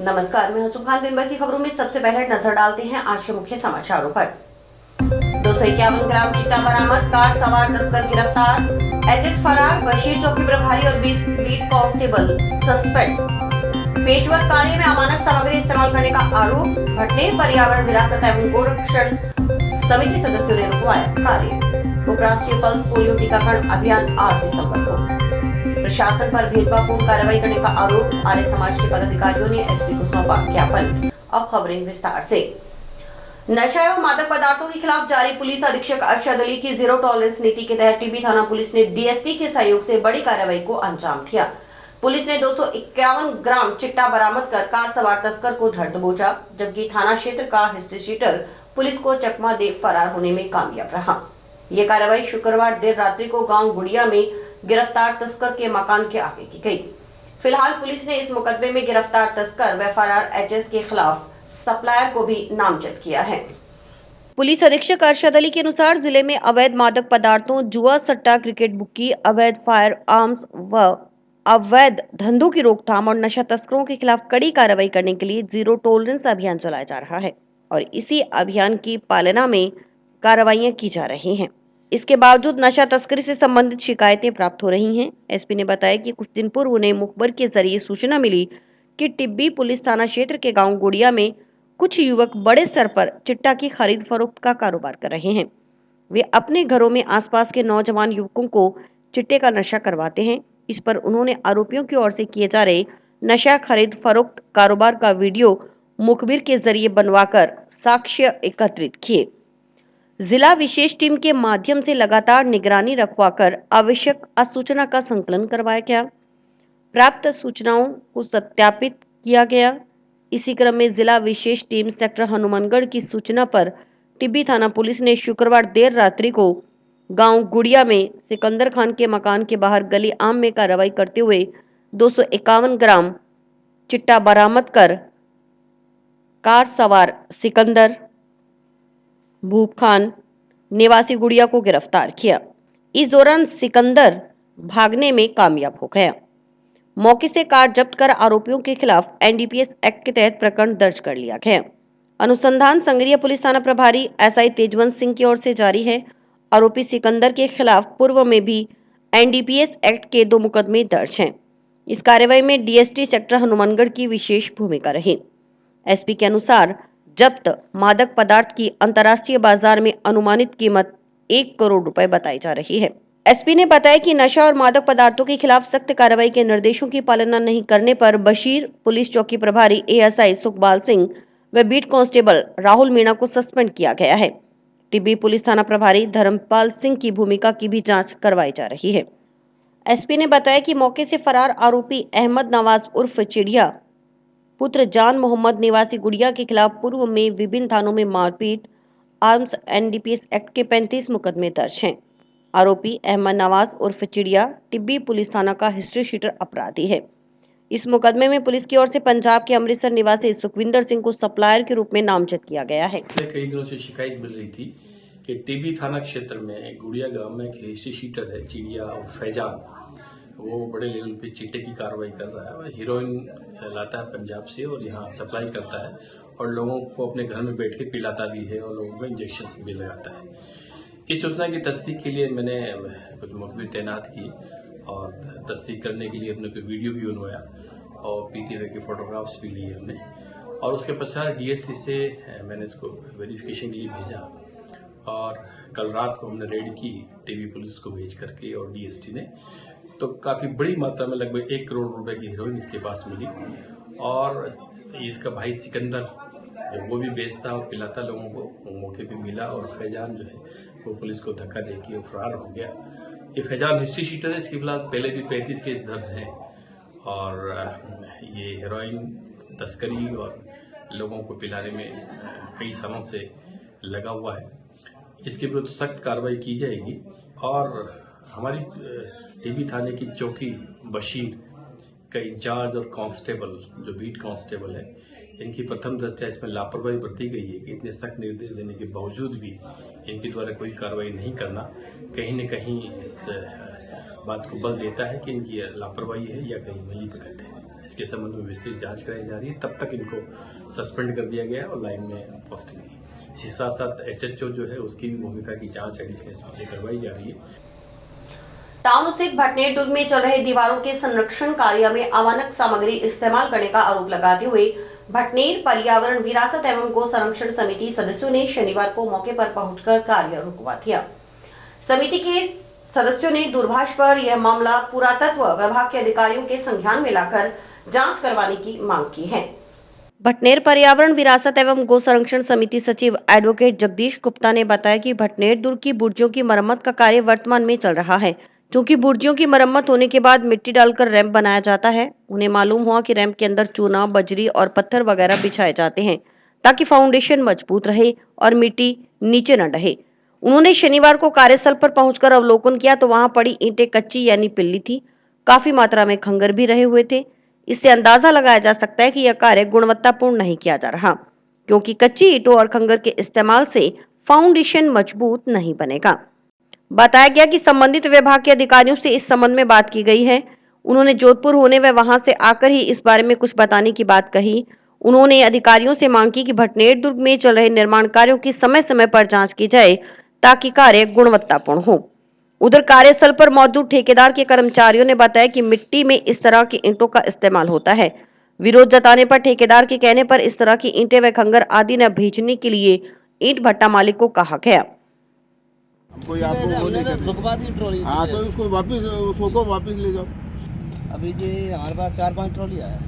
नमस्कार, मैं हूं सुखान। दिन भर की खबरों में सबसे पहले नजर डालते हैं आज के मुख्य समाचारों पर। 251 ग्राम चिट्टा बरामद, कार सवार तस्कर गिरफ्तार, एचएस फरार, बशीर चौकी प्रभारी और 20 बीट कांस्टेबल सस्पेंड। पेचवर्क कार्य में अमानक सामग्री इस्तेमाल करने का आरोप, भटने पर्यावरण विरासत एवं गोरक्षण समिति सदस्यों ने रुकवाया कार्य। उपराष्ट्रीय पल्स पोलियो टीकाकरण अभियान 8 दिसंबर को। प्रशासन पर भेदभावपूर्ण कार्रवाई करने का आरोप, आर्य समाज के पदाधिकारियों ने एसपी को सौंपा ज्ञापन। अब खबरें विस्तार से। नशा एवं मादक पदार्थों के खिलाफ जारी पुलिस अधीक्षक अरशद अली की जीरो टॉलरेंस नीति के तहत टीबी थाना पुलिस ने डीएसटी के सहयोग से बड़ी कार्रवाई को अंजाम दिया। पुलिस ने 251 ग्राम चिट्टा बरामद कर कार सवार तस्कर को धर दबोचा, जबकि थाना क्षेत्र का हिस्ट्री शीटर पुलिस को चकमा दे फरार होने में कामयाब रहा। ये कार्रवाई शुक्रवार देर रात्रि को गांव गुड़िया में गिरफ्तार तस्कर के मकान के आगे की गई। फिलहाल पुलिस ने इस मुकदमे में गिरफ्तार तस्कर व फरार एचएस के खिलाफ सप्लायर को भी नामजद किया है। पुलिस अधीक्षक अरशद अली के अनुसार जिले में अवैध मादक पदार्थों, जुआ, सट्टा, क्रिकेट बुक्की, अवैध फायर आर्म्स व अवैध धंधों की रोकथाम और नशा तस्करों के खिलाफ कड़ी कार्रवाई करने के लिए जीरो टॉलरेंस अभियान चलाया जा रहा है और इसी अभियान की पालना में कार्रवाइयां की जा रही हैं। इसके बावजूद नशा तस्करी से संबंधित शिकायतें प्राप्त हो रही हैं। एसपी ने बताया कि कुछ दिन पूर्व उन्हें मुखबर के जरिए सूचना मिली कि टिब्बी पुलिस थाना क्षेत्र के गांव गुड़िया में कुछ युवक बड़े स्तर पर चिट्टा की खरीद फरोख्त का कारोबार कर रहे हैं। वे अपने घरों में आसपास के नौजवान युवकों को चिट्टे का नशा करवाते हैं। इस पर उन्होंने आरोपियों की ओर से किए जा रहे नशा खरीद फरोख्त कारोबार का वीडियो मुखबिर के जरिए बनवाकर साक्ष्य एकत्रित किए। जिला विशेष टीम के माध्यम से लगातार निगरानी रखवाकर आवश्यक सूचना का संकलन करवाया गया। प्राप्त सूचनाओं को सत्यापित किया गया। इसी क्रम में जिला विशेष टीम सेक्टर हनुमानगढ़ की सूचना पर टिब्बी थाना पुलिस ने शुक्रवार देर रात्रि को गांव गुड़िया में सिकंदर खान के मकान के बाहर गली आम में कार्रवाई करते हुए 251 ग्राम चिट्टा बरामद कर कार सवार सिकंदर भूप खान निवासी गुड़िया को गिरफ्तार किया। इस दौरान सिकंदर भागने में कामयाब हो गया। मौके से कार जब्त कर आरोपियों के खिलाफ एनडीपीएस एक्ट के तहत प्रकरण दर्ज कर लिया गया। अनुसंधान संग्रीय पुलिस थाना प्रभारी एसआई तेजवंत सिंह की ओर से जारी है। आरोपी सिकंदर के खिलाफ पूर्व में भी एनडीपीएस एक्ट के 2 मुकदमे दर्ज हैं। इस कार्रवाई में डीएसटी सेक्टर हनुमानगढ़ की विशेष भूमिका रही। एसपी के अनुसार जब्त मादक पदार्थ की अंतर्राष्ट्रीय बाजार में अनुमानित कीमत 1 करोड़ रुपए बताई जा रही है। एसपी ने बताया कि नशा और मादक पदार्थों के खिलाफ सख्त कार्रवाई के निर्देशों की पालना नहीं करने पर बशीर पुलिस चौकी प्रभारी एएसआई सुखपाल सिंह व बीट कांस्टेबल राहुल मीणा को सस्पेंड किया गया है। टिब्बी पुलिस थाना प्रभारी धर्मपाल सिंह की भूमिका की भी जांच करवाई जा रही है। एसपी ने बताया कि मौके से फरार आरोपी अहमद नवाज उर्फ चिड़िया पुत्र जान मोहम्मद निवासी गुड़िया के खिलाफ पूर्व में विभिन्न थानों में मारपीट, आर्म्स एनडीपीएस एक्ट के 35 मुकदमे दर्ज हैं। आरोपी अहमद नवाज उर्फ चिड़िया टिब्बी पुलिस थाना का हिस्ट्री शीटर अपराधी है। इस मुकदमे में पुलिस की ओर से पंजाब के अमृतसर निवासी सुखविंदर सिंह को सप्लायर के रूप में नामजद किया गया है। कई दिनों से शिकायत मिल रही थी कि टिब्बी थाना क्षेत्र में गुड़िया गांव में एक हिस्ट्री शीटर है चिड़िया और फैजान, वो बड़े लेवल पे चिट्टे की कार्रवाई कर रहा है। वह हीरोइन लाता है पंजाब से और यहाँ सप्लाई करता है और लोगों को अपने घर में बैठ के पिलाता भी है और लोगों को इंजेक्शन भी लगाता है। इस सूचना की तस्दीक के लिए मैंने कुछ मुखबिर तैनात की और तस्दीक करने के लिए अपने को वीडियो भी बनवाया और पीटीवी के फोटोग्राफ्स भी लिए हमने और उसके पश्चात डीएसटी से मैंने इसको वेरिफिकेशन के लिए भेजा और कल रात को हमने रेड की टिब्बी पुलिस को भेज करके और डीएसटी ने, तो काफ़ी बड़ी मात्रा में लगभग 1 करोड़ रुपए की हीरोइन इसके पास मिली और इसका भाई सिकंदर जो वो भी बेचता और पिलाता लोगों को मौके पे मिला और फैजान जो है वो पुलिस को धक्का देके वो फरार हो गया। ये फैजान हिस्ट्री शीटर है, इसके खिलाफ पहले भी 35 केस दर्ज हैं और ये हेरोइन तस्करी और लोगों को पिलाने में कई सालों से लगा हुआ है। इसके विरुद्ध सख्त कार्रवाई की जाएगी और हमारी टिब्बी थाने की चौकी बशीर का इंचार्ज और कांस्टेबल जो बीट कांस्टेबल है, इनकी प्रथम दृष्टया इसमें लापरवाही बरती गई है कि इतने सख्त निर्देश देने के बावजूद भी इनके द्वारा कोई कार्रवाई नहीं करना कहीं न कहीं इस बात को बल देता है कि इनकी लापरवाही है या कहीं मिली भगत है। इसके संबंध में विस्तृत जांच कराई जा रही है। तब तक इनको सस्पेंड कर दिया गया है और लाइन में पोस्टिंग है। इसी साथ साथ SHO जो है उसकी भी भूमिका की जांच एडिशनल एसपी से करवाई जा रही है। टाउन स्थित भटनेर दुर्ग में चल रहे दीवारों के संरक्षण कार्य में अमानक सामग्री इस्तेमाल करने का आरोप लगाते हुए भटनेर पर्यावरण विरासत एवं गो संरक्षण समिति सदस्यों ने शनिवार को मौके पर पहुंचकर कार्य रुकवा दिया। समिति के सदस्यों ने दूरभाष पर यह मामला पुरातत्व विभाग के अधिकारियों के संज्ञान में लाकर जांच करवाने की मांग की है। भटनेर पर्यावरण विरासत एवं गो संरक्षण समिति सचिव एडवोकेट जगदीश गुप्ता ने बताया कि भटनेर दुर्ग की बुर्जियों की मरम्मत का कार्य वर्तमान में चल रहा है। चूंकि बुर्जियों की मरम्मत होने के बाद मिट्टी डालकर रैंप बनाया जाता है, उन्हें मालूम हुआ कि रैंप के अंदर चूना, बजरी और पत्थर वगैरह बिछाए जाते हैं ताकि फाउंडेशन मजबूत रहे और मिट्टी नीचे न ढहे। उन्होंने शनिवार को कार्यस्थल पर पहुंचकर अवलोकन किया तो वहां पड़ी ईंटें कच्ची यानी पिल्ली थी। काफी मात्रा में खंगर भी रहे हुए थे। इससे अंदाजा लगाया जा सकता है कि यह कार्य गुणवत्तापूर्ण नहीं किया जा रहा, क्योंकि कच्ची ईंटों और खंगर के इस्तेमाल से फाउंडेशन मजबूत नहीं बनेगा। बताया गया कि संबंधित विभाग के अधिकारियों से इस संबंध में बात की गई है। उन्होंने जोधपुर होने व वहां से आकर ही इस बारे में कुछ बताने की बात कही। उन्होंने अधिकारियों से मांग की कि भटनेर दुर्ग में चल रहे निर्माण कार्यों की समय समय पर जांच की जाए ताकि कार्य गुणवत्तापूर्ण हो। उधर कार्यस्थल पर मौजूद ठेकेदार के कर्मचारियों ने बताया कि मिट्टी में इस तरह की ईंटों का इस्तेमाल होता है। विरोध जताने पर ठेकेदार के कहने पर इस तरह की ईंटें व खंगर आदि न भेजने के लिए ईंट भट्टा मालिक को कहा गया। कोई आपको वो नहीं कर रुकवा दी ट्रॉली। हाँ तो उसको वापस ले जाओ। अभी जी हमारे पास 4-5 ट्रॉली आया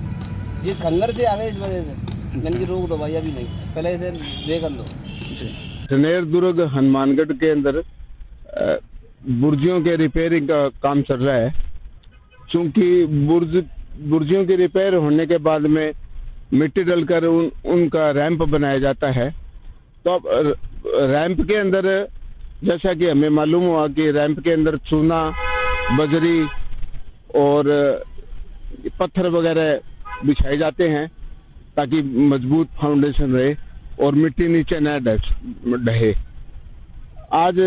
जी, खंगर से आ गए, इस वजह से मैंने की रोक दो भाई, अभी नहीं, पहले इसे देखन दो। भटनेर दुर्ग हनुमानगढ़ के अंदर बुर्जियों के रिपेयरिंग का काम चल रहा है। चूंकि बुर्जियों की रिपेयर होने के बाद में मिट्टी डलकर उनका रैंप बनाया जाता है। तो अब रैंप के अंदर जैसा कि हमें मालूम हुआ कि रैंप के अंदर चूना, बजरी और पत्थर वगैरह बिछाए जाते हैं ताकि मजबूत फाउंडेशन रहे और मिट्टी नीचे न ढहे। आज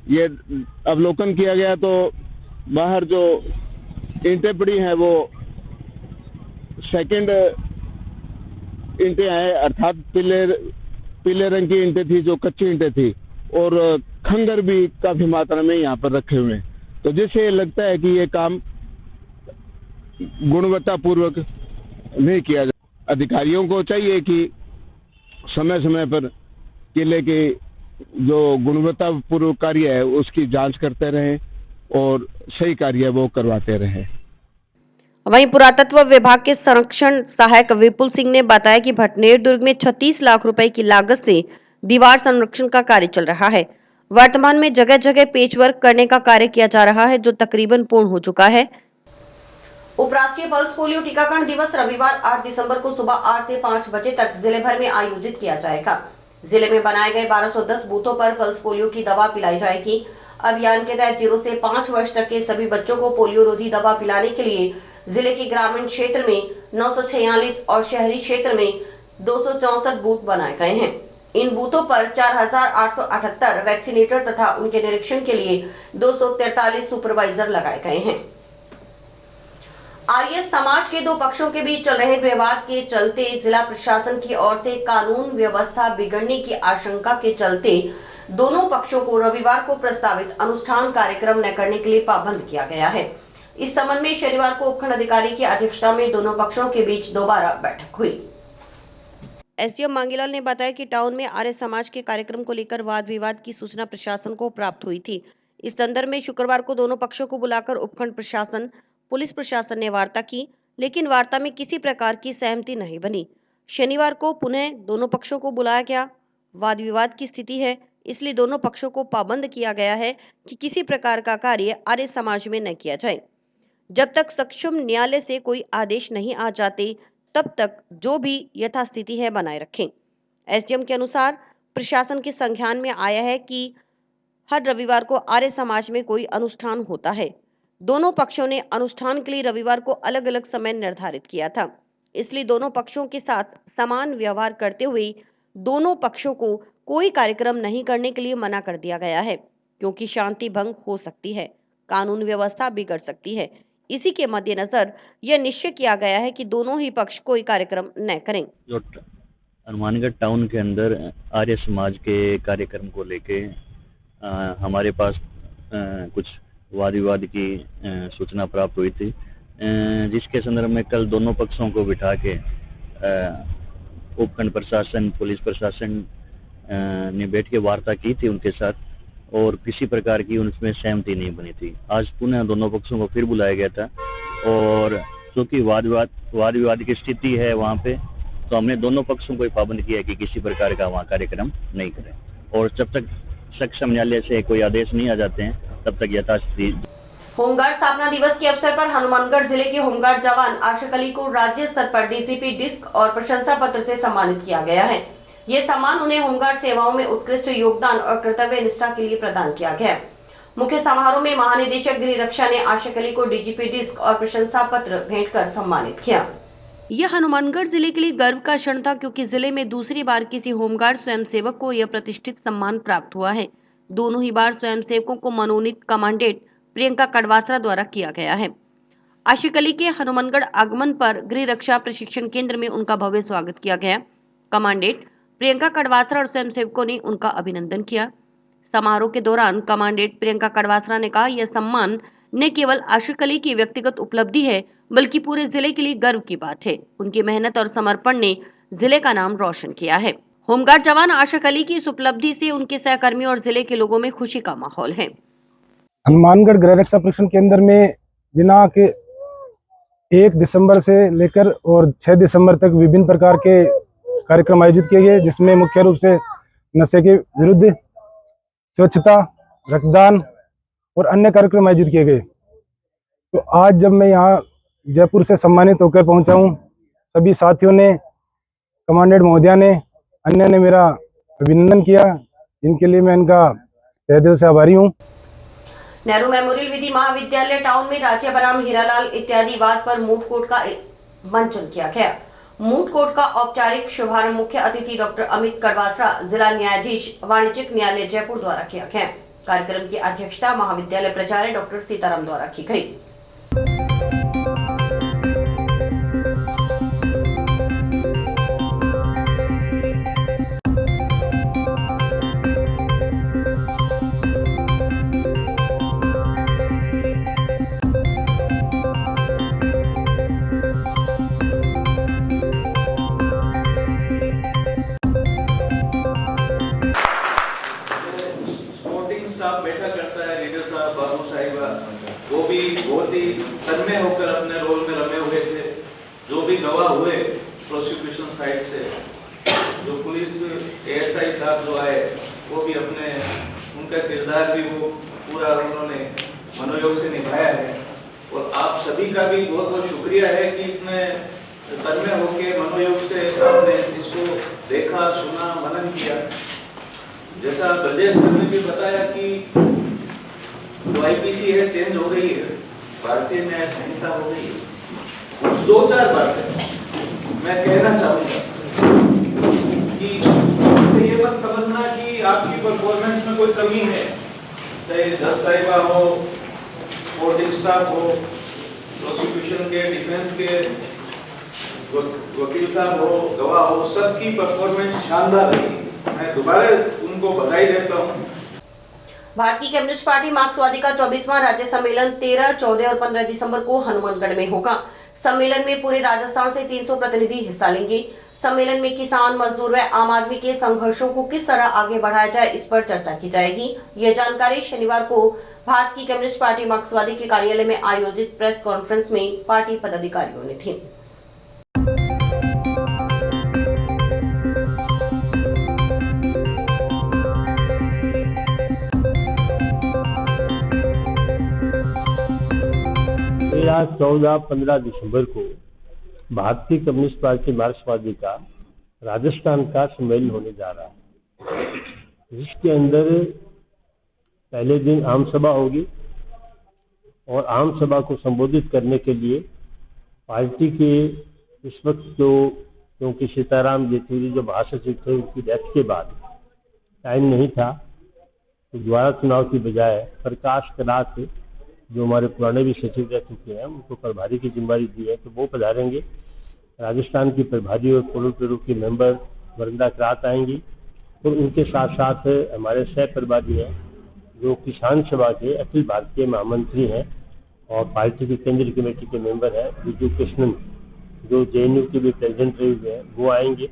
ये अवलोकन किया गया तो बाहर जो ईंटें पड़ी हैं वो सेकंड ईंटें हैं, अर्थात पीले रंग की ईंटें थी जो कच्ची ईंटें थी, और खंगर भी काफी मात्रा में यहाँ पर रखे हुए हैं। तो जिससे लगता है कि ये काम गुणवत्ता पूर्वक नहीं किया जाए। अधिकारियों को चाहिए कि समय समय पर किले के जो गुणवत्ता पूर्वक कार्य है उसकी जांच करते रहें और सही कार्य वो करवाते रहें। वहीं पुरातत्व विभाग के संरक्षण सहायक विपुल सिंह ने बताया कि भटनेर दुर्ग में 36 लाख रुपए की लागत से दीवार संरक्षण का कार्य चल रहा है। वर्तमान में जगह जगह पेचवर्क करने का कार्य किया जा रहा है, जो तकरीबन पूर्ण हो चुका है। उपराष्ट्रीय पल्स पोलियो टीकाकरण दिवस रविवार 8 दिसंबर को सुबह 8 से 5 बजे तक जिले भर में आयोजित किया जाएगा। जिले में बनाए गए 1210 बूथों पर पल्स पोलियो की दवा पिलाई जाएगी। अभियान के तहत 0 से 5 वर्ष तक के सभी बच्चों को पोलियो रोधी दवा पिलाने के लिए जिले के ग्रामीण क्षेत्र में 946 और शहरी क्षेत्र में 264 बूथ बनाए गए हैं। इन बूथों पर 4878 वैक्सीनेटर तथा उनके निरीक्षण के लिए 243 सुपरवाइजर लगाए गए हैं। आर्य समाज के दो पक्षों के बीच चल रहे विवाद के चलते जिला प्रशासन की ओर से कानून व्यवस्था बिगड़ने की आशंका के चलते दोनों पक्षों को रविवार को प्रस्तावित अनुष्ठान कार्यक्रम न करने के लिए पाबंद किया गया है। इस संबंध में शनिवार को उपखंड अधिकारी की अध्यक्षता में दोनों पक्षों के बीच दोबारा बैठक हुई। एसडीएम मांगीलाल ने बताया कि टाउन में आर्य समाज के कार्यक्रम को लेकर वाद विवाद की सूचना प्रशासन को प्राप्त हुई थी। इस संदर्भ में शुक्रवार को दोनों पक्षों को बुलाकर उपखंड प्रशासन, पुलिस प्रशासन ने वार्ता की, लेकिन वार्ता में किसी प्रकार की सहमति नहीं बनी। शनिवार को पुनः दोनों पक्षों को बुलाया गया। वाद विवाद की स्थिति है, इसलिए दोनों पक्षों को पाबंद किया गया है कि किसी प्रकार का कार्य आर्य समाज में न किया जाए। जब तक सक्षम न्यायालय से कोई आदेश नहीं आ जाते, तब तक जो भी यथास्थिति है बनाए रखें। एसडीएम के अनुसार प्रशासन के संज्ञान में आया है कि हर रविवार को आर्य समाज में कोई अनुष्ठान होता है। दोनों पक्षों ने अनुष्ठान के लिए रविवार को अलग अलग समय निर्धारित किया था, इसलिए दोनों पक्षों के साथ समान व्यवहार करते हुए दोनों पक्षों को कोई कार्यक्रम नहीं करने के लिए मना कर दिया गया है, क्योंकि शांति भंग हो सकती है, कानून व्यवस्था बिगड़ सकती है। इसी के मद्देनजर यह निश्चय किया गया है कि दोनों ही पक्ष कोई कार्यक्रम न करें। जो हनुमानगढ़ टाउन के अंदर आर्य समाज के कार्यक्रम को लेके हमारे पास कुछ वाद विवाद की सूचना प्राप्त हुई थी, जिसके संदर्भ में कल दोनों पक्षों को बिठा के उपखंड प्रशासन, पुलिस प्रशासन ने बैठ के वार्ता की थी उनके साथ, और किसी प्रकार की उनमें सहमति नहीं बनी थी। आज पुनः दोनों पक्षों को फिर बुलाया गया था, और क्योंकि वाद विवाद की स्थिति है वहाँ पे, तो हमने दोनों पक्षों को पाबंद किया कि किसी प्रकार का वहाँ कार्यक्रम नहीं करें, और जब तक सक्षम न्यायालय से कोई आदेश नहीं आ जाते हैं तब तक यथास्थिति। होमगार्ड स्थापना दिवस के अवसर पर हनुमानगढ़ जिले के होमगार्ड जवान आशिक अली को राज्य स्तर पर डीसीपी डिस्क और प्रशंसा पत्र से सम्मानित किया गया है। ये सम्मान उन्हें होमगार्ड सेवाओं में उत्कृष्ट योगदान और कर्तव्य निष्ठा के लिए प्रदान किया गया। मुख्य समारोह में महानिदेशक गृह रक्षा ने आशिक अली को डीजीपी डिस्क और प्रशंसा पत्र भेंट कर सम्मानित किया। यह हनुमानगढ़ जिले के लिए गर्व का क्षण था, क्योंकि जिले में दूसरी बार किसी होमगार्ड स्वयंसेवक को यह प्रतिष्ठित सम्मान प्राप्त हुआ है। दोनों ही बार स्वयंसेवकों को मनोनीत कमांडेंट प्रियंका कड़वासरा द्वारा किया गया है। आशिक अली के हनुमानगढ़ आगमन पर गृह रक्षा प्रशिक्षण केंद्र में उनका भव्य स्वागत किया गया। कमांडेंट प्रियंका कड़वासरा और स्वयंसेवकों ने उनका अभिनंदन किया। समारोह के दौरान कमांडेंट प्रियंका कड़वासरा ने कहा, यह सम्मान न केवल आशिक अली की व्यक्तिगत उपलब्धि है, बल्कि पूरे जिले के लिए गर्व की बात है। उनकी मेहनत और समर्पण ने जिले का नाम रोशन किया है। होमगार्ड जवान आशिक अली की इस उपलब्धि से उनके सहकर्मियों और जिले के लोगों में खुशी का माहौल है। हनुमानगढ़ गृह रक्षा प्रशिक्षण केंद्र में दिनांक 1 दिसंबर से लेकर और 6 दिसंबर तक विभिन्न प्रकार के कार्यक्रम आयोजित किए गए, जिसमें मुख्य रूप से नशे के विरुद्ध, स्वच्छता, रक्तदान और अन्य कार्यक्रम आयोजित किए गए। तो आज जब मैं यहाँ जयपुर से सम्मानित होकर पहुंचा हूँ, सभी साथियों ने, कमांडेंट महोदया ने, अन्य ने मेरा अभिनंदन किया, इनके लिए मैं इनका तहे दिल से आभारी हूँ। नेहरू मेमोरियल विधि महाविद्यालय टाउन में राज्य बनाम हीरालाल इत्यादि वाद पर मूट कोर्ट का मंचन किया गया। मूट कोर्ट का औपचारिक शुभारंभ मुख्य अतिथि डॉक्टर अमित कड़वासरा, जिला न्यायाधीश वाणिज्यिक न्यायालय जयपुर द्वारा किया गया। कार्यक्रम की अध्यक्षता महाविद्यालय प्राचार्य डॉक्टर सीताराम द्वारा की गई। बैठा करता है, लीडर साहब, बाबू साहिबा, वो भी बहुत ही तन्मय होकर अपने रोल में रमे हुए थे। जो भी गवाह हुए प्रोसिक्यूशन साइड से, जो पुलिस एएसआई साहब जो आए, वो भी अपने, उनका किरदार भी वो पूरा उन्होंने मनोयोग से निभाया है। और आप सभी का भी बहुत बहुत शुक्रिया है कि इतने तन्मय होकर मनोयोग से आपने इसको देखा, सुना, मनन किया। जैसा ब्रजेश सर ने भी बताया कि जो आईपीसी है चेंज हो गई है, भारतीय न्याय संहिता हो गई है। कुछ 2-4 बातें मैं कहना चाहूँगा कि इससे ये मत समझना कि आपकी परफॉर्मेंस में कोई कमी है, चाहे जज साहिबा हो, कोर्टिंग स्टाफ हो, प्रोसिक्यूशन के, डिफेंस के वकील साहब हो, गवाह हो, सबकी परफॉर्मेंस शानदार रही। मैं दोबारा उनको बधाई देता हूँ। भारतीय कम्युनिस्ट पार्टी मार्क्सवादी का 24वां राज्य सम्मेलन 13, 14 और 15 दिसंबर को हनुमानगढ़ में होगा। सम्मेलन में पूरे राजस्थान से 300 प्रतिनिधि हिस्सा लेंगे। सम्मेलन में किसान, मजदूर व आम आदमी के संघर्षों को किस तरह आगे बढ़ाया जाए, इस पर चर्चा की जाएगी। यह जानकारी शनिवार को भारतीय कम्युनिस्ट पार्टी मार्क्सवादी के कार्यालय में आयोजित प्रेस कॉन्फ्रेंस में पार्टी पदाधिकारियों ने थी। आज 14-15 दिसंबर को भारतीय कम्युनिस्ट पार्टी मार्क्सवादी का राजस्थान का सम्मेलन होने जा रहा है, जिसके अंदर पहले दिन आम सभा होगी और आम सभा को संबोधित करने के लिए पार्टी के इस वक्त जो, क्योंकि सीताराम येचुरी जो महासचिव थे, उनकी डेथ के बाद टाइम नहीं था, तो द्वारा चुनाव की बजाय प्रकाश करात जो हमारे पुराने भी सचिव रह चुके हैं, उनको प्रभारी की जिम्मेदारी दी है, तो वो पधारेंगे। राजस्थान की प्रभारी और पोलिट ब्यूरो की मेंबर वृंदा करात आएंगी और उनके साथ साथ हमारे सह प्रभारी हैं जो किसान सभा के अखिल भारतीय महामंत्री हैं और पार्टी की केंद्रीय कमेटी के मेंबर हैं विजू कृष्णन, जो JNU के भी प्रेसिडेंट रहे हुए हैं, वो आएंगे।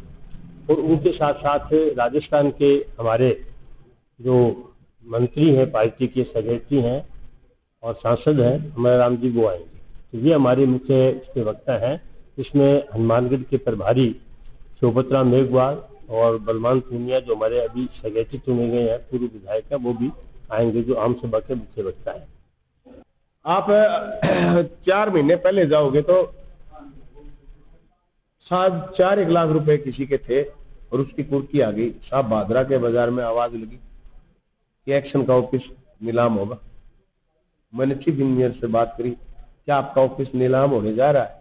और उनके साथ साथ राजस्थान के हमारे जो मंत्री हैं, पार्टी के सेक्रेटरी हैं और सांसद हैं हमारे राम जी, वो आएंगे। तो ये हमारे मुख्य इसके वक्ता हैं। इसमें हनुमानगढ़ के प्रभारी शोभतराम मेघवाल और बलवान पूनिया जो हमारे अभी सेक्रेटरी चुने गए हैं, पूर्व विधायक है, वो भी आएंगे, जो आम सभा के मुख्य वक्ता है। आप 4 महीने पहले जाओगे तो 4-1 लाख रुपए किसी के थे और उसकी कुर्की आ गई। साहब भादरा के बाजार में आवाज लगी कि एक्शन का ऑफिस नीलाम होगा। मैंने चीफ इंजीनियर से बात करी, क्या आपका ऑफिस नीलाम होने जा रहा है?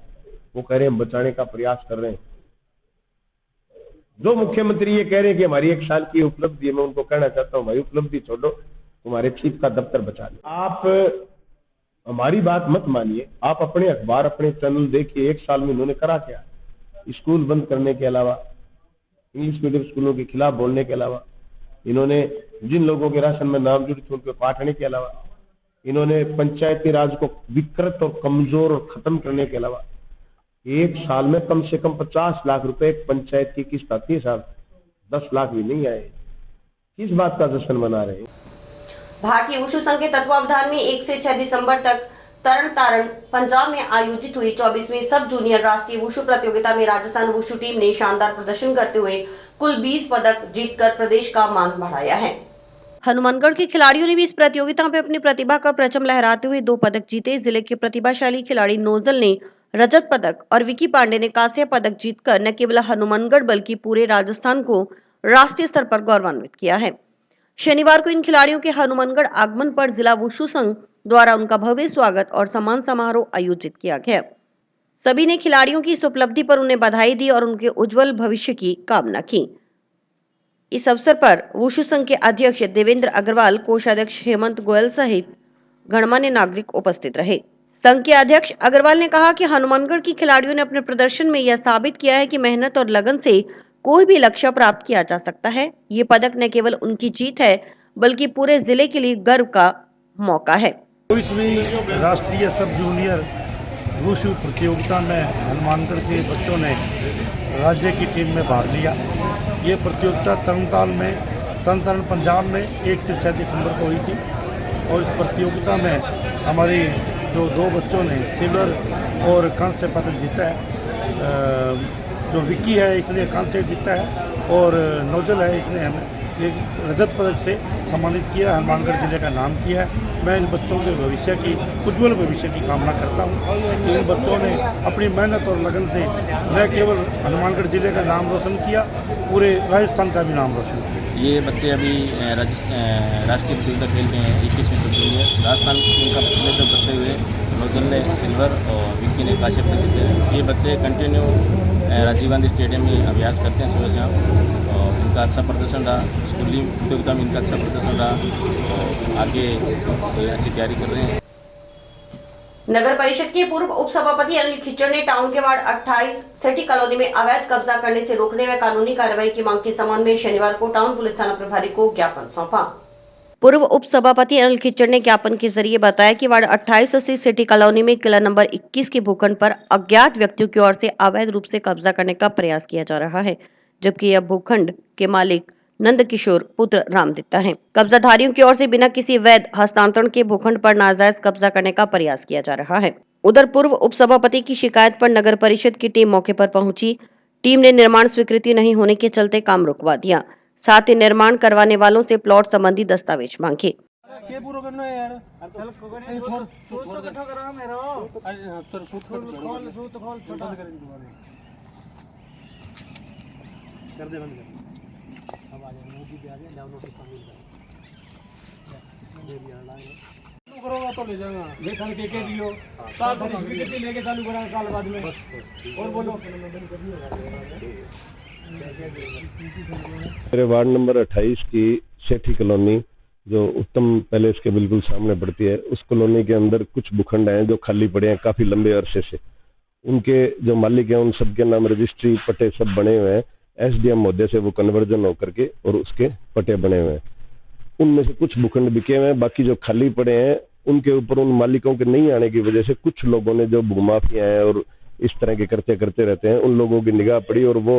वो कह रहे हैं हम बचाने का प्रयास कर रहे हैं। जो मुख्यमंत्री ये कह रहे हैं कि हमारी 1 साल की उपलब्धि है, मैं उनको कहना चाहता हूँ भाई उपलब्धि छोड़ो, तुम्हारे चीफ का दफ्तर बचा लो। आप हमारी बात मत मानिए, आप अपने अखबार अपने चैनल देखिए। 1 साल में इन्होंने करा क्या? स्कूल बंद करने के अलावा, इंग्लिश मीडियम स्कूलों के खिलाफ बोलने के अलावा, इन्होंने जिन लोगों के राशन में नाम जुड़े थे उनको काटने के अलावा, इन्होंने पंचायती राज को विकृत और कमजोर और खत्म करने के अलावा 1 साल में कम से कम 50 लाख रुपए पंचायत की किस्त आती है साहब, 10 लाख भी नहीं आए। किस बात का जश्न मना रहे हैं? भारतीय वुशु संघ के तत्वावधान में 1 से 6 दिसंबर तक तरन तारण पंजाब में आयोजित हुई 24वीं सब जूनियर राष्ट्रीय वुशु प्रतियोगिता में राजस्थान वुशु टीम ने शानदार प्रदर्शन करते हुए कुल 20 पदक जीतकर प्रदेश का मान बढ़ाया है। हनुमानगढ़ के खिलाड़ियों ने भी इस प्रतियोगिता में अपनी प्रतिभा का परचम लहराते हुए 2 पदक जीते। जिले के प्रतिभाशाली खिलाड़ी नोजल ने रजत पदक और विकी पांडे ने कांस्य पदक जीतकर न केवल हनुमानगढ़ बल्कि पूरे राजस्थान को राष्ट्रीय स्तर पर गौरवान्वित किया है। शनिवार को इन खिलाड़ियों के हनुमानगढ़ आगमन पर जिला वुशु संघ द्वारा उनका भव्य स्वागत और सम्मान समारोह आयोजित किया गया। सभी ने खिलाड़ियों की इस उपलब्धि पर उन्हें बधाई दी और उनके उज्जवल भविष्य की कामना की। इस अवसर पर वुशु संघ के अध्यक्ष देवेंद्र अग्रवाल, कोषाध्यक्ष हेमंत गोयल सहित गणमान्य नागरिक उपस्थित रहे। संघ के अध्यक्ष अग्रवाल ने कहा कि हनुमानगढ़ की खिलाड़ियों ने अपने प्रदर्शन में यह साबित किया है कि मेहनत और लगन से कोई भी लक्ष्य प्राप्त किया जा सकता है। ये पदक न केवल उनकी जीत है बल्कि पूरे जिले के लिए गर्व का मौका है। 24वीं राष्ट्रीय सब जूनियर वुशु प्रतियोगिता में हनुमानगढ़ के बच्चों ने राज्य की टीम में भाग लिया। ये प्रतियोगिता तरन पंजाब में 1 से 6 दिसंबर को हुई थी और इस प्रतियोगिता में हमारी जो 2 बच्चों ने सिल्वर और कांस्य पदक जीता है। जो विकी है इसने कांस्य जीता है और नोजल है इसने हमें ये रजत पदक से सम्मानित किया, हनुमानगढ़ जिले का नाम किया है। मैं इन बच्चों के भविष्य की उज्जवल भविष्य की कामना करता हूँ। इन बच्चों ने अपनी मेहनत और लगन से न केवल हनुमानगढ़ जिले का नाम रोशन किया, पूरे राजस्थान का भी नाम रोशन किया। ये बच्चे अभी राष्ट्रीय प्रतियोगिता खेल में 21वीं सब जूनियर राजस्थान टीम का प्रतिनिधित्व करते हुए नोजल ने सिल्वर और विक्की ने कांस्य पदक जीते हैं। ये बच्चे कंटिन्यू राजीव गांधी स्टेडियम में अभ्यास करते हैं सुबह शाम और इनका अच्छा प्रदर्शन रहा। स्कूली प्रतियोगिता में इनका अच्छा प्रदर्शन रहा और आगे अच्छी तैयारी कर रहे हैं। नगर परिषद के पूर्व उप सभापति अनिल खिच्चर ने टाउन के वार्ड 28 सिटी कॉलोनी में अवैध कब्जा करने से रोकने व कानूनी कार्रवाई की मांग के संबंध में शनिवार को टाउन पुलिस थाना प्रभारी को ज्ञापन सौंपा। पूर्व उप सभापति अनिल खिच्चर ने ज्ञापन के जरिए बताया कि वार्ड 28 सिटी कॉलोनी में किला नंबर 21 के भूखंड पर अज्ञात व्यक्तियों की ओर से अवैध रूप से कब्जा करने का प्रयास किया जा रहा है, जबकि यह भूखंड के मालिक नंद किशोर पुत्र रामदत्ता हैं। कब्जाधारियों की ओर से बिना किसी वैध हस्तांतरण के भूखंड पर नाजायज कब्जा करने का प्रयास किया जा रहा है। उधर पूर्व उप सभापति की शिकायत पर नगर परिषद की टीम मौके पर पहुंची। टीम ने निर्माण स्वीकृति नहीं होने के चलते काम रुकवा दिया, साथ ही निर्माण करवाने वालों से प्लॉट संबंधी दस्तावेज मांगे। करोगा तो ले जाऊंगा देखन के दियो साल भर स्वीकृति लेके चालू करा साल बाद में और बोलो। मेरे वार्ड नंबर 28 की सेठी कॉलोनी जो उत्तम पैलेस के बिल्कुल सामने पड़ती है, उस कॉलोनी के अंदर कुछ भूखंड हैं जो खाली पड़े हैं काफी लंबे अरसे से। उनके जो मालिक हैं उन सबके नाम रजिस्ट्री पट्टे सब बने हुए हैं। एसडीएम महोदय से वो कन्वर्जन होकर के और उसके पट्टे बने हुए हैं। उनमें से कुछ भूखंड बिके हुए हैं, बाकी जो खाली पड़े हैं उनके ऊपर उन मालिकों के नहीं आने की वजह से कुछ लोगों ने जो भूमाफिया हैं और इस तरह के करते रहते हैं, उन लोगों की निगाह पड़ी और वो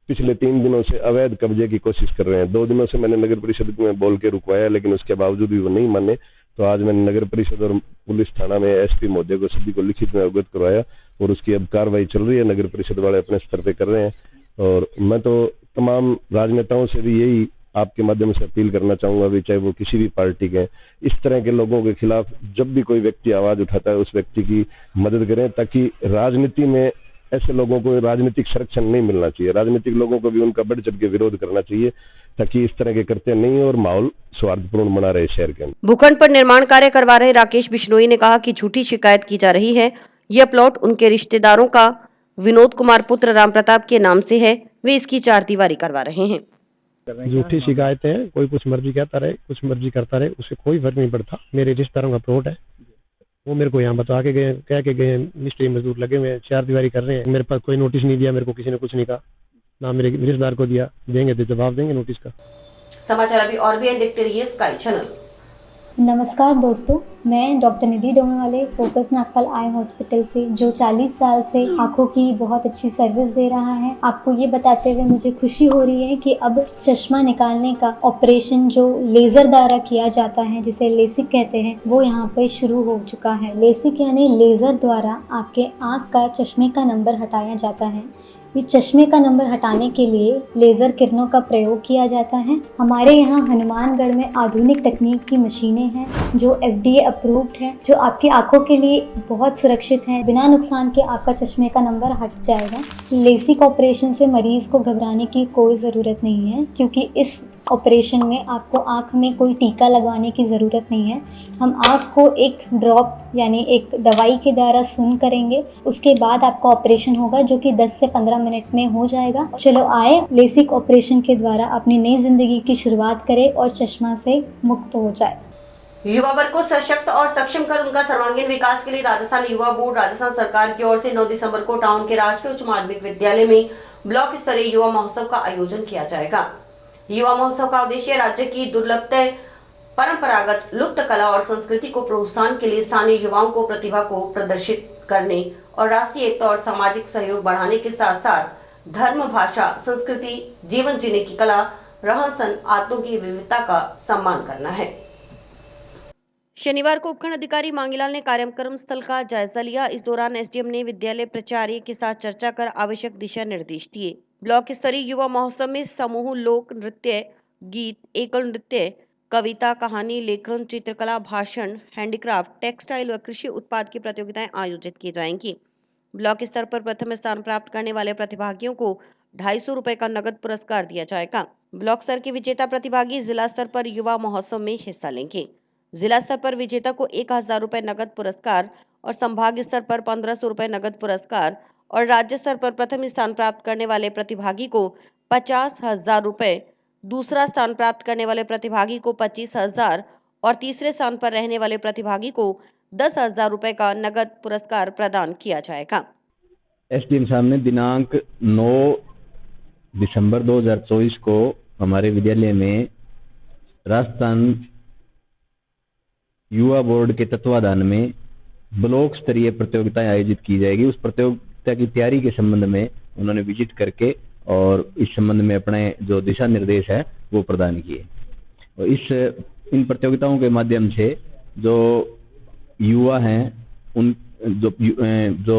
पिछले 3 दिनों से अवैध कब्जे की कोशिश कर रहे हैं। 2 दिनों से मैंने नगर परिषद में बोल के रुकवाया, लेकिन उसके बावजूद भी वो नहीं माने। तो आज मैंने नगर परिषद और पुलिस थाना में एसपी महोदय को सभी को लिखित में अवगत करवाया और उसकी अब कार्रवाई चल रही है। नगर परिषद वाले अपने स्तर पे कर रहे हैं और मैं तो तमाम राजनेताओं से भी यही आपके माध्यम से अपील करना चाहूंगा भी, चाहे वो किसी भी पार्टी के, इस तरह के लोगों के खिलाफ जब भी कोई व्यक्ति आवाज उठाता है उस व्यक्ति की मदद करें, ताकि राजनीति में ऐसे लोगों को राजनीतिक संरक्षण नहीं मिलना चाहिए। राजनीतिक लोगों को भी उनका बढ़ चढ़ के विरोध करना चाहिए ताकि इस तरह के कृत्य नहीं और माहौल सौहार्दपूर्ण बना रहे शहर के अंदर। भूखंड पर निर्माण कार्य करवा रहे राकेश बिश्नोई ने कहा कि झूठी शिकायत की जा रही है। यह प्लॉट उनके रिश्तेदारों का विनोद कुमार पुत्र राम प्रताप के नाम से है। वे इसकी 4 दीवारी करवा रहे हैं। झूठी शिकायतें हैं, कोई कुछ मर्जी कहता रहे, कुछ मर्जी करता रहे, उससे कोई फर्क नहीं पड़ता। मेरे रिश्तेदारों का प्लॉट है, वो मेरे को यहाँ बता के गए, कह के गए, मिस्त्री मजदूर लगे हुए हैं, 4 दीवारी कर रहे हैं। मेरे पास कोई नोटिस नहीं दिया, मेरे को किसी ने कुछ नहीं कहा, ना मेरे रिश्तेदार को दिया। देंगे तो जवाब देंगे नोटिस का। समाचार अभी और भी है, देखते रहिए स्काई चैनल। नमस्कार दोस्तों, मैं डॉक्टर निधि डोमेवाले फोकस नागपाल आई हॉस्पिटल से, जो 40 साल से आंखों की बहुत अच्छी सर्विस दे रहा है। आपको ये बताते हुए मुझे खुशी हो रही है कि अब चश्मा निकालने का ऑपरेशन जो लेजर द्वारा किया जाता है, जिसे लेसिक कहते हैं, वो यहाँ पर शुरू हो चुका है। लेसिक यानी लेजर द्वारा आपके आँख का चश्मे का नंबर हटाया जाता है। ये चश्मे का नंबर हटाने के लिए लेज़र किरणों का प्रयोग किया जाता है। हमारे यहाँ हनुमानगढ़ में आधुनिक तकनीक की मशीनें हैं जो FDA अप्रूव्ड है, जो आपकी आंखों के लिए बहुत सुरक्षित है। बिना नुकसान के आपका चश्मे का नंबर हट जाएगा। लेसिक ऑपरेशन से मरीज़ को घबराने की कोई ज़रूरत नहीं है, क्योंकि इस ऑपरेशन में आपको आँख में कोई टीका लगवाने की ज़रूरत नहीं है। हम आँख को एक ड्रॉप यानी एक दवाई के द्वारा सून करेंगे, उसके बाद आपका ऑपरेशन होगा जो कि 10 से 15 मिनट में हो जाएगा। चलो आए, लेसिक ऑपरेशन के द्वारा अपनी नई ज़िंदगी की शुरुआत करें और चश्मा से मुक्त हो जाए। युवा वर्ग को सशक्त और सक्षम कर उनका सर्वांगीण विकास के लिए राजस्थान युवा बोर्ड राजस्थान सरकार की ओर से 9 दिसंबर को टाउन के राजकीय उच्च माध्यमिक विद्यालय में ब्लॉक स्तरीय युवा महोत्सव का आयोजन किया जाएगा। युवा महोत्सव का उद्देश्य राज्य की दुर्लभ परंपरागत लुप्त कला और संस्कृति को प्रोत्साहन के लिए स्थानीय युवाओं को प्रतिभा को प्रदर्शित करने और राष्ट्रीय एकता और सामाजिक सहयोग बढ़ाने के साथ साथ धर्म, भाषा, संस्कृति, जीवन जीने की कला, रहन सहन, आत्मों की विविधता का सम्मान करना है। शनिवार को उपखंड अधिकारी मांगीलाल ने कार्यक्रम स्थल का जायजा लिया। इस दौरान एसडीएम ने विद्यालय प्राचार्य के साथ चर्चा कर आवश्यक दिशा निर्देश दिए। ब्लॉक स्तरीय युवा महोत्सव में समूह लोक नृत्य, गीत, एकल नृत्य, कविता, कहानी, लेखन, चित्रकला, भाषण, हैंडीक्राफ्ट, टेक्सटाइल व कृषि उत्पाद की प्रतियोगिताएं आयोजित की जाएंगी। ब्लॉक स्तर पर प्रथम स्थान प्राप्त करने वाले प्रतिभागियों को 250 रुपए का नगद पुरस्कार दिया जाएगा। ब्लॉक स्तर के विजेता प्रतिभागी जिला स्तर पर युवा महोत्सव में हिस्सा लेंगे। जिला स्तर पर विजेता को 1000 रुपए नगद पुरस्कार और संभाग स्तर पर 1500 रुपए नगद पुरस्कार और राज्य स्तर पर प्रथम स्थान प्राप्त करने वाले प्रतिभागी को 50,000 रुपए, दूसरा स्थान प्राप्त करने वाले प्रतिभागी को 25,000 और तीसरे स्थान पर रहने वाले प्रतिभागी को 10,000 रुपए का नगद पुरस्कार प्रदान किया जाएगा। एसडीएम साहब ने दिनांक 9 दिसंबर 2024 को हमारे विद्यालय में राजस्थान युवा बोर्ड के तत्वाधान में ब्लॉक स्तरीय प्रतियोगिताएं आयोजित की जाएगी। उस प्रतियोगिता की तैयारी के संबंध में उन्होंने विजिट करके और इस संबंध में अपने जो दिशा निर्देश है वो प्रदान किए। और इन प्रतियोगिताओं के माध्यम से जो युवा हैं, उन जो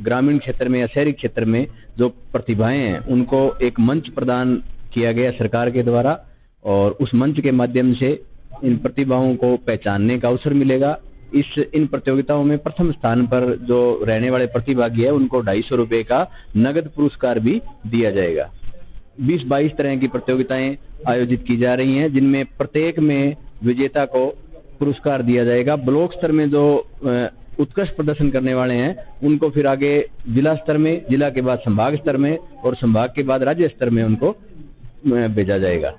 ग्रामीण क्षेत्र में या शहरी क्षेत्र में जो प्रतिभाएं हैं, उनको एक मंच प्रदान किया गया सरकार के द्वारा और उस मंच के माध्यम से इन प्रतिभाओं को पहचानने का अवसर मिलेगा। इन प्रतियोगिताओं में प्रथम स्थान पर जो रहने वाले प्रतिभागी है उनको 250 रुपए का नगद पुरस्कार भी दिया जाएगा। 20-22 तरह की प्रतियोगिताएं आयोजित की जा रही हैं, जिनमें प्रत्येक में विजेता को पुरस्कार दिया जाएगा। ब्लॉक स्तर में जो उत्कृष्ट प्रदर्शन करने वाले हैं उनको फिर आगे जिला स्तर में, जिला के बाद संभाग स्तर में और संभाग के बाद राज्य स्तर में उनको भेजा जाएगा।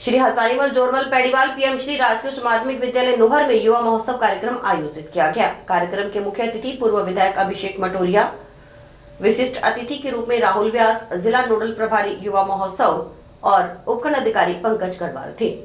श्री हजारीमल जोरमल पेड़ीवाल पीएम श्री राजकीय माध्यमिक विद्यालय नोहर में युवा महोत्सव कार्यक्रम आयोजित किया गया। कार्यक्रम के मुख्य अतिथि पूर्व विधायक अभिषेक मटोरिया, विशिष्ट अतिथि के रूप में राहुल व्यास, जिला नोडल प्रभारी युवा महोत्सव और उपखंड अधिकारी पंकज गढ़वाल थे।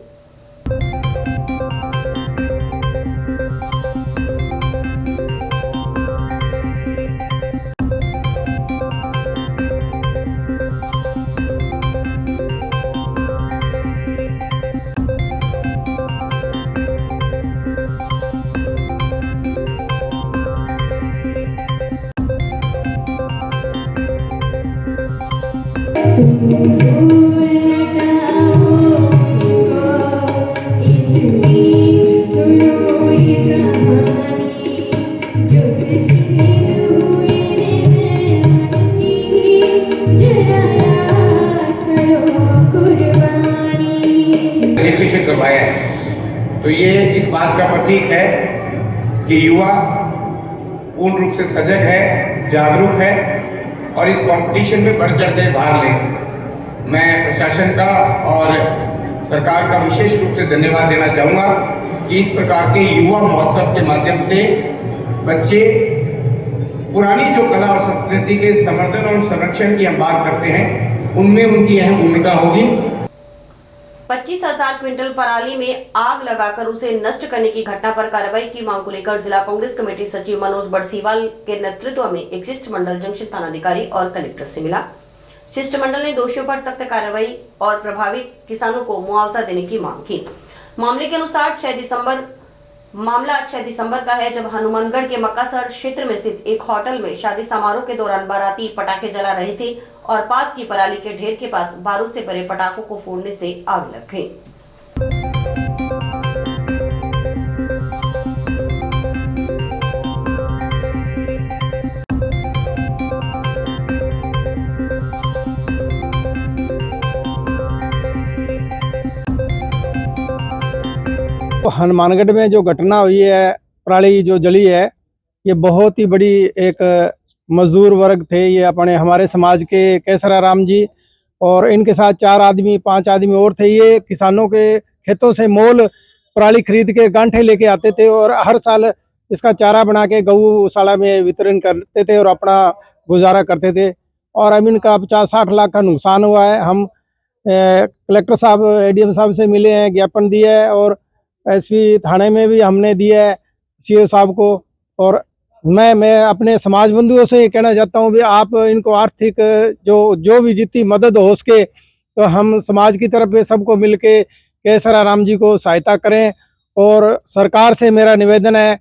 रजिस्ट्रेशन करवाया है, तो ये इस बात का प्रतीक है कि युवा पूर्ण रूप से सजग है, जागरूक है और इस कंपटीशन में बढ़ चढ़ के भाग लेगा। मैं प्रशासन का और सरकार का विशेष रूप से धन्यवाद देना चाहूँगा कि इस प्रकार के युवा महोत्सव के माध्यम से बच्चे पुरानी जो कला और संस्कृति के संवर्धन और संरक्षण की हम बात करते हैं, उनमें उनकी अहम भूमिका होगी। 25,000 क्विंटल पराली में आग लगाकर उसे नष्ट करने की घटना पर कार्रवाई की मांग को लेकर जिला कांग्रेस कमेटी सचिव मनोज बड़सीवाल के नेतृत्व में एक शिष्टमंडल जंक्शन थानाधिकारी और कलेक्टर से मिला। शिष्टमंडल ने दोषियों पर सख्त कार्रवाई और प्रभावित किसानों को मुआवजा देने की मांग की। मामले के अनुसार 6 दिसंबर का है, जब हनुमानगढ़ के मक्कासर क्षेत्र में स्थित एक होटल में शादी समारोह के दौरान बाराती पटाखे जला रहे थे और पास की पराली के ढेर के पास बारूद से भरे पटाखों को फोड़ने से आग लग गई। हनुमानगढ़ में जो घटना हुई है, पराली जो जली है, ये बहुत ही बड़ी एक मजदूर वर्ग थे। ये अपने हमारे समाज के केसरा राम जी और इनके साथ 5 आदमी और थे। ये किसानों के खेतों से मोल पराली खरीद के गांठे लेके आते थे और हर साल इसका चारा बना के गौशाला में वितरण करते थे और अपना गुजारा करते थे। और अब इनका 50-60 लाख का नुकसान हुआ है। हम कलेक्टर साहब, एडीएम साहब से मिले हैं, ज्ञापन दिया है और एसपी थाने में भी हमने दिया है सीओ साहब को। और मैं अपने समाज बंधुओं से ये कहना चाहता हूँ भी आप इनको आर्थिक जो भी जितनी मदद हो सके तो हम समाज की तरफ सबको मिलके केसरा राम जी को सहायता करें। और सरकार से मेरा निवेदन है,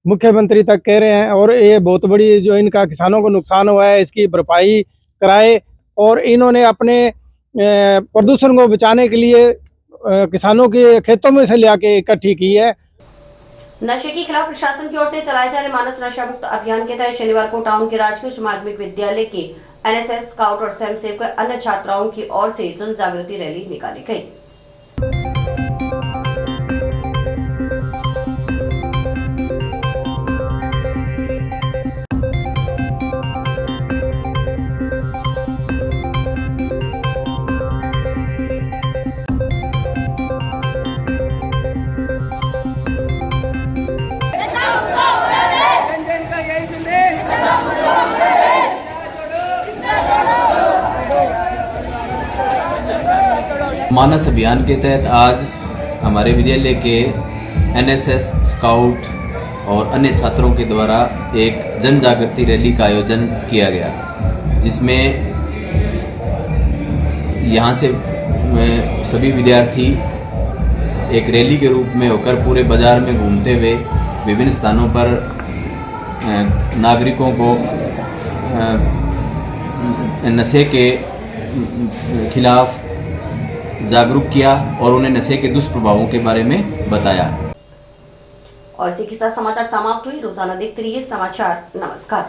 मुख्यमंत्री तक कह रहे हैं, और ये बहुत बड़ी जो इनका किसानों को नुकसान हुआ है इसकी भरपाई कराए। और इन्होंने अपने प्रदूषण को बचाने के लिए किसानों के खेतों में से लिया इकट्ठी की है। नशे के खिलाफ प्रशासन की ओर से चलाए जा रहे मानस नशा मुक्त अभियान के तहत शनिवार को टाउन के राजकीय उच्च माध्यमिक विद्यालय के एनएसएस, स्काउट और स्वयंसेवक अन्य छात्राओं की ओर से जन जागृति रैली निकाली गई। मानस अभियान के तहत आज हमारे विद्यालय के एनएसएस, स्काउट और अन्य छात्रों के द्वारा एक जन जागृति रैली का आयोजन किया गया, जिसमें यहाँ से सभी विद्यार्थी एक रैली के रूप में होकर पूरे बाजार में घूमते हुए विभिन्न स्थानों पर नागरिकों को नशे के खिलाफ जागरूक किया और उन्हें नशे के दुष्प्रभावों के बारे में बताया। और इसी के साथ समाचार समाप्त हुए। रोजाना देखते रहिए समाचार। नमस्कार।